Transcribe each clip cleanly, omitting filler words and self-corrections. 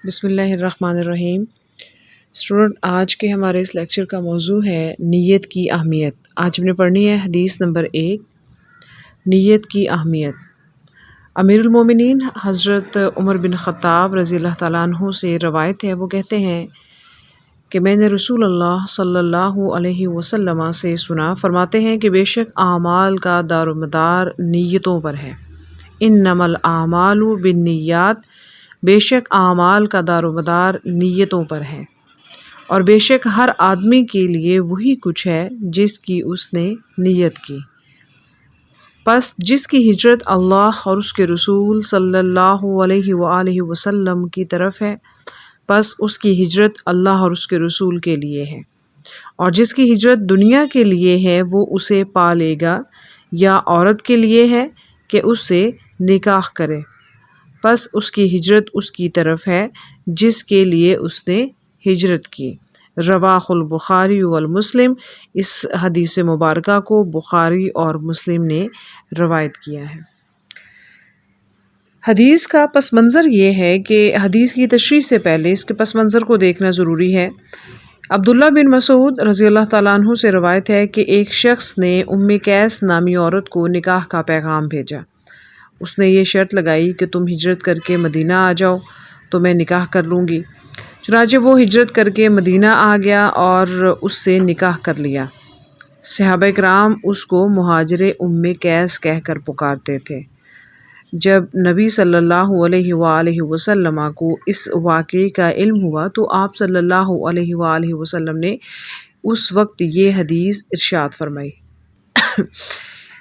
بسم اللہ الرحمن الرحیم۔ اسٹوڈنٹ، آج کے ہمارے اس لیکچر کا موضوع ہے نیت کی اہمیت۔ آج ہم نے پڑھنی ہے حدیث نمبر 1، نیت کی اہمیت۔ امیر المومنین حضرت عمر بن خطاب رضی اللہ تعالیٰ عنہ سے روایت ہے، وہ کہتے ہیں کہ میں نے رسول اللہ صلی اللہ علیہ وسلم سے سنا، فرماتے ہیں کہ بے شک اعمال کا دار و مدار نیتوں پر ہے۔ انما الاعمال بالنیات، بے شک اعمال کا دار و مدار نیتوں پر ہے، اور بے شک ہر آدمی کے لیے وہی کچھ ہے جس کی اس نے نیت کی۔ پس جس کی ہجرت اللہ اور اس کے رسول صلی اللہ علیہ وآلہ وسلم کی طرف ہے، پس اس کی ہجرت اللہ اور اس کے رسول کے لیے ہے، اور جس کی ہجرت دنیا کے لیے ہے وہ اسے پا لے گا، یا عورت کے لیے ہے کہ اس سے نکاح کرے، پس اس کی ہجرت اس کی طرف ہے جس کے لیے اس نے ہجرت کی۔ رواہ البخاری والمسلم، اس حدیث مبارکہ کو بخاری اور مسلم نے روایت کیا ہے۔ حدیث کا پس منظر یہ ہے کہ حدیث کی تشریح سے پہلے اس کے پس منظر کو دیکھنا ضروری ہے۔ عبداللہ بن مسعود رضی اللہ تعالیٰ عنہ سے روایت ہے کہ ایک شخص نے قیس نامی عورت کو نکاح کا پیغام بھیجا۔ اس نے یہ شرط لگائی کہ تم ہجرت کر کے مدینہ آ جاؤ تو میں نکاح کر لوں گی۔ چنانچہ وہ ہجرت کر کے مدینہ آ گیا اور اس سے نکاح کر لیا۔ صحابہ کرام اس کو مہاجر قیس کہہ کر پکارتے تھے۔ جب نبی صلی اللہ علیہ وآلہ وسلم کو اس واقعے کا علم ہوا تو آپ صلی اللہ علیہ وآلہ وسلم نے اس وقت یہ حدیث ارشاد فرمائی۔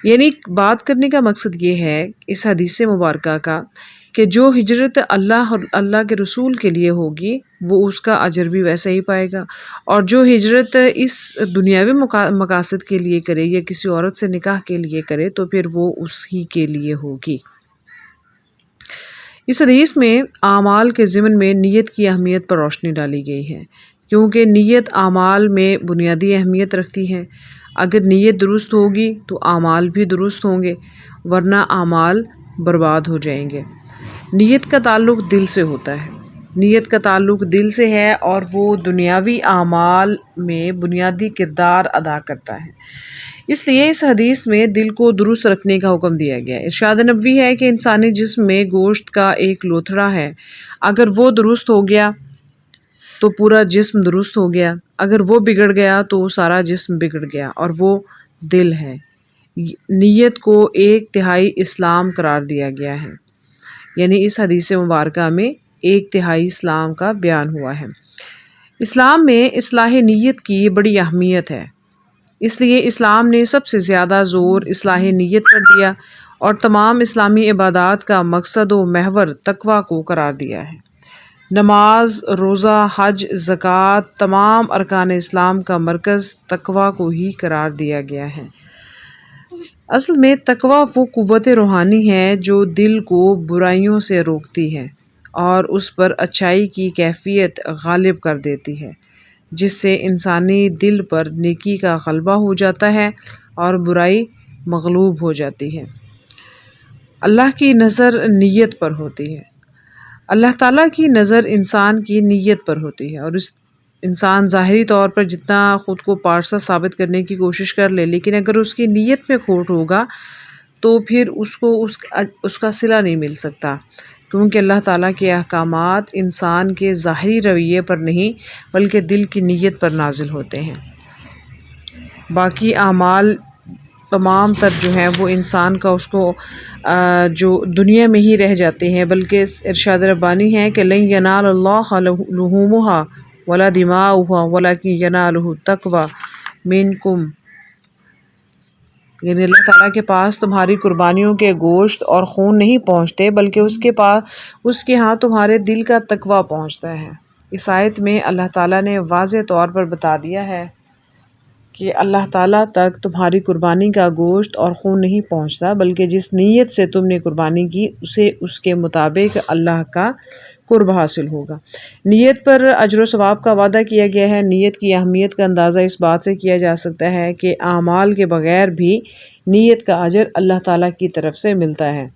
یعنی بات کرنے کا مقصد یہ ہے اس حدیث مبارکہ کا کہ جو ہجرت اللہ اور اللہ کے رسول کے لیے ہوگی وہ اس کا اجر بھی ویسا ہی پائے گا، اور جو ہجرت اس دنیاوی مقاصد کے لیے کرے یا کسی عورت سے نکاح کے لیے کرے تو پھر وہ اس ہی کے لیے ہوگی۔ اس حدیث میں اعمال کے ضمن میں نیت کی اہمیت پر روشنی ڈالی گئی ہے، کیونکہ نیت اعمال میں بنیادی اہمیت رکھتی ہے۔ اگر نیت درست ہوگی تو اعمال بھی درست ہوں گے، ورنہ اعمال برباد ہو جائیں گے۔ نیت کا تعلق دل سے ہوتا ہے، نیت کا تعلق دل سے ہے، اور وہ دنیاوی اعمال میں بنیادی کردار ادا کرتا ہے۔ اس لیے اس حدیث میں دل کو درست رکھنے کا حکم دیا گیا ہے۔ ارشاد نبوی ہے کہ انسانی جسم میں گوشت کا ایک لوتھڑا ہے، اگر وہ درست ہو گیا تو پورا جسم درست ہو گیا، اگر وہ بگڑ گیا تو سارا جسم بگڑ گیا، اور وہ دل ہے۔ نیت کو 1/3 اسلام قرار دیا گیا ہے، یعنی اس حدیث مبارکہ میں 1/3 اسلام کا بیان ہوا ہے۔ اسلام میں اصلاح نیت کی بڑی اہمیت ہے، اس لیے اسلام نے سب سے زیادہ زور اصلاح نیت پر دیا، اور تمام اسلامی عبادات کا مقصد و محور تقویٰ کو قرار دیا ہے۔ نماز، روزہ، حج، زکوٰۃ، تمام ارکان اسلام کا مرکز تقویٰ کو ہی قرار دیا گیا ہے۔ اصل میں تقویٰ وہ قوت روحانی ہے جو دل کو برائیوں سے روکتی ہے اور اس پر اچھائی کی کیفیت غالب کر دیتی ہے، جس سے انسانی دل پر نیکی کا غلبہ ہو جاتا ہے اور برائی مغلوب ہو جاتی ہے۔ اللہ کی نظر نیت پر ہوتی ہے، اللہ تعالیٰ کی نظر انسان کی نیت پر ہوتی ہے، اور انسان ظاہری طور پر جتنا خود کو پارسا ثابت کرنے کی کوشش کر لے، لیکن اگر اس کی نیت میں کھوٹ ہوگا تو پھر اس کو اس کا صلہ نہیں مل سکتا، کیونکہ اللہ تعالیٰ کے احکامات انسان کے ظاہری رویے پر نہیں بلکہ دل کی نیت پر نازل ہوتے ہیں۔ باقی اعمال تمام تر جو ہیں وہ انسان کا اس کو جو دنیا میں ہی رہ جاتے ہیں، بلکہ ارشاد ربانی ہے کہ لن ینال اللہ لحومها ولا دماؤها ولکن ینالہ التقوی منکم، یعنی اللہ تعالیٰ کے پاس تمہاری قربانیوں کے گوشت اور خون نہیں پہنچتے، بلکہ اس کے ہاں تمہارے دل کا تقویٰ پہنچتا ہے۔ اس آیت میں اللہ تعالیٰ نے واضح طور پر بتا دیا ہے کہ اللہ تعالیٰ تک تمہاری قربانی کا گوشت اور خون نہیں پہنچتا، بلکہ جس نیت سے تم نے قربانی کی اسے اس کے مطابق اللہ کا قرب حاصل ہوگا۔ نیت پر اجر و ثواب کا وعدہ کیا گیا ہے۔ نیت کی اہمیت کا اندازہ اس بات سے کیا جا سکتا ہے کہ اعمال کے بغیر بھی نیت کا اجر اللہ تعالیٰ کی طرف سے ملتا ہے۔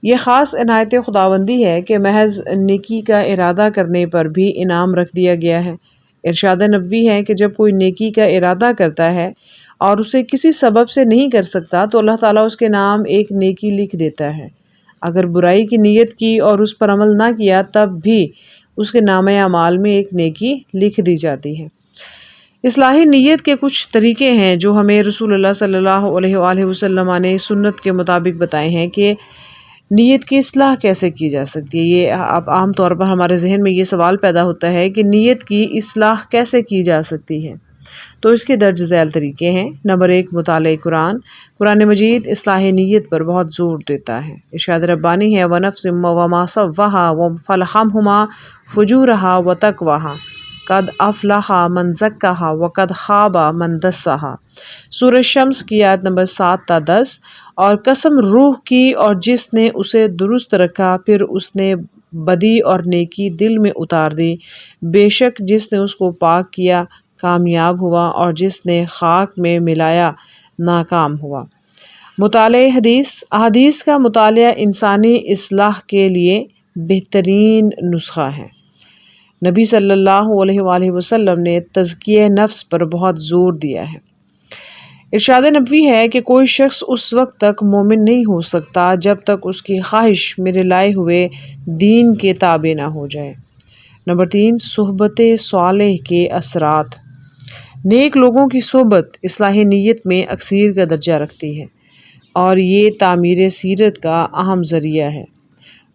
یہ خاص عنایت خداوندی ہے کہ محض نیکی کا ارادہ کرنے پر بھی انعام رکھ دیا گیا ہے۔ ارشاد نبوی ہے کہ جب کوئی نیکی کا ارادہ کرتا ہے اور اسے کسی سبب سے نہیں کر سکتا تو اللہ تعالیٰ اس کے نام ایک نیکی لکھ دیتا ہے۔ اگر برائی کی نیت کی اور اس پر عمل نہ کیا تب بھی اس کے نامہ اعمال میں ایک نیکی لکھ دی جاتی ہے۔ اصلاحی نیت کے کچھ طریقے ہیں جو ہمیں رسول اللہ صلی اللہ علیہ وآلہ وسلم نے سنت کے مطابق بتائے ہیں کہ نیت کی اصلاح کیسے کی جا سکتی ہے۔ یہ اب عام طور پر ہمارے ذہن میں یہ سوال پیدا ہوتا ہے کہ نیت کی اصلاح کیسے کی جا سکتی ہے، تو اس کے درج ذیل طریقے ہیں۔ نمبر 1، مطالعہ قرآن مجید اصلاح نیت پر بہت زور دیتا ہے۔ ارشاد ربانی ہے وَنَفْسٍ وَمَا سَوَّاهَا فَأَلْهَمَهَا فُجُورَهَا وَتَقْوَاهَا قد افلح من زکاها وقد خاب من دساها۔ سورہ شمس کی آیت نمبر 7 تا 10۔ اور قسم روح کی اور جس نے اسے درست رکھا پھر اس نے بدی اور نیکی دل میں اتار دی، بے شک جس نے اس کو پاک کیا کامیاب ہوا اور جس نے خاک میں ملایا ناکام ہوا۔ مطالعہ احادیث کا مطالعہ انسانی اصلاح کے لیے بہترین نسخہ ہے۔ نبی صلی اللہ علیہ وآلہ وسلم نے تزکیہ نفس پر بہت زور دیا ہے۔ ارشاد نبوی ہے کہ کوئی شخص اس وقت تک مومن نہیں ہو سکتا جب تک اس کی خواہش میرے لائے ہوئے دین کے تابع نہ ہو جائے۔ نمبر 3، صحبت صالح کے اثرات۔ نیک لوگوں کی صحبت اصلاح نیت میں اکثیر کا درجہ رکھتی ہے اور یہ تعمیر سیرت کا اہم ذریعہ ہے۔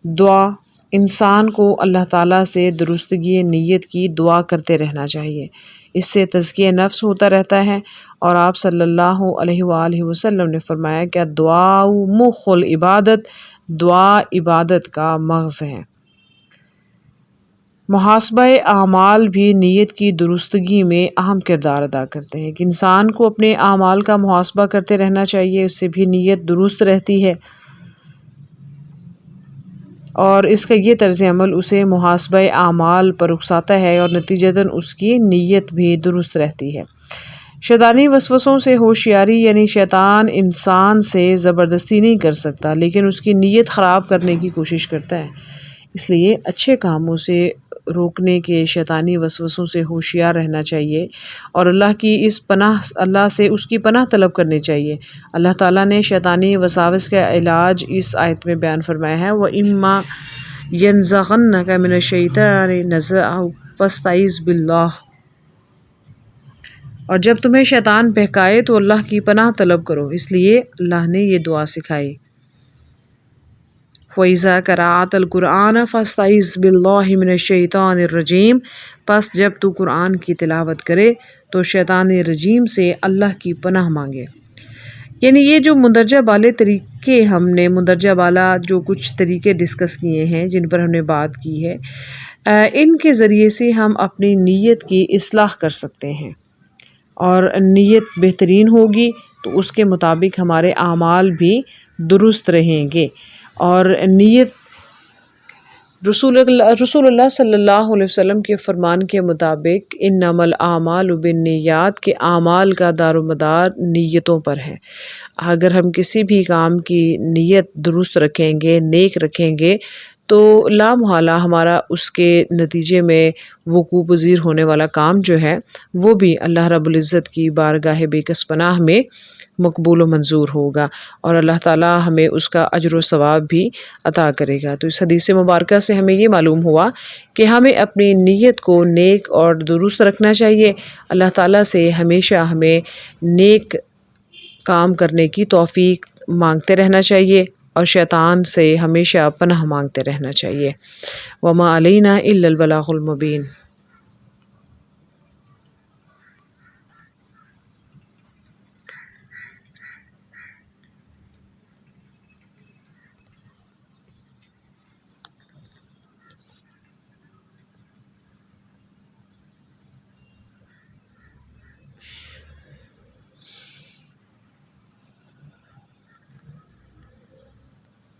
دعا، انسان کو اللہ تعالیٰ سے درستگی نیت کی دعا کرتے رہنا چاہیے، اس سے تزکیہ نفس ہوتا رہتا ہے۔ اور آپ صلی اللہ علیہ وآلہ وسلم نے فرمایا کہ دعا مخ العبادت، دعا عبادت کا مغز ہے۔ محاسبہ اعمال بھی نیت کی درستگی میں اہم کردار ادا کرتے ہیں کہ انسان کو اپنے اعمال کا محاسبہ کرتے رہنا چاہیے، اس سے بھی نیت درست رہتی ہے اور اس کا یہ طرز عمل اسے محاسبہ اعمال پر اکساتا ہے اور نتیجتاً اس کی نیت بھی درست رہتی ہے۔ شیطانی وسوسوں سے ہوشیاری، یعنی شیطان انسان سے زبردستی نہیں کر سکتا لیکن اس کی نیت خراب کرنے کی کوشش کرتا ہے، اس لیے اچھے کاموں سے روکنے کے شیطانی وسوسوں سے ہوشیار رہنا چاہیے اور اللہ سے اس کی پناہ طلب کرنی چاہیے۔ اللہ تعالیٰ نے شیطانی وساوس کا علاج اس آیت میں بیان فرمایا ہے وَإِمَّا يَنزَغَنَّكَ مِنَ الشَّيْطَانِ نَزْغٌ فَاسْتَعِذْ بِاللَّهِ۔ اور جب تمہیں شیطان بہکائے تو اللہ کی پناہ طلب کرو، اس لیے اللہ نے یہ دعا سکھائی۔ وَإِذَا قَرَأْتَ الْقُرْآنَ فَاسْتَعِذْ بِاللَّهِ مِنَ الشَّيْطَانِ الرَّجِيمِ۔ پس جب تو قرآن کی تلاوت کرے تو شیطان رجیم سے اللہ کی پناہ مانگے۔ یعنی یہ جو مندرجہ بالے طریقے ہم نے مندرجہ بالا جو کچھ طریقے ڈسکس کیے ہیں جن پر ہم نے بات کی ہے، ان کے ذریعے سے ہم اپنی نیت کی اصلاح کر سکتے ہیں اور نیت بہترین ہوگی تو اس کے مطابق ہمارے اعمال بھی درست رہیں گے۔ اور نیت رسول اللہ صلی اللہ علیہ وسلم کے فرمان کے مطابق انما الاعمال بالنیات کے اعمال کا دار و مدار نیتوں پر ہے۔ اگر ہم کسی بھی کام کی نیت درست رکھیں گے، نیک رکھیں گے تو لا محالہ ہمارا اس کے نتیجے میں وقوع پذیر ہونے والا کام جو ہے وہ بھی اللہ رب العزت کی بارگاہ بے کس پناہ میں مقبول و منظور ہوگا اور اللہ تعالیٰ ہمیں اس کا اجر و ثواب بھی عطا کرے گا۔ تو اس حدیث مبارکہ سے ہمیں یہ معلوم ہوا کہ ہمیں اپنی نیت کو نیک اور درست رکھنا چاہیے، اللہ تعالیٰ سے ہمیشہ ہمیں نیک کام کرنے کی توفیق مانگتے رہنا چاہیے اور شیطان سے ہمیشہ پناہ مانگتے رہنا چاہیے۔ وما علینا الا البلاغ المبین۔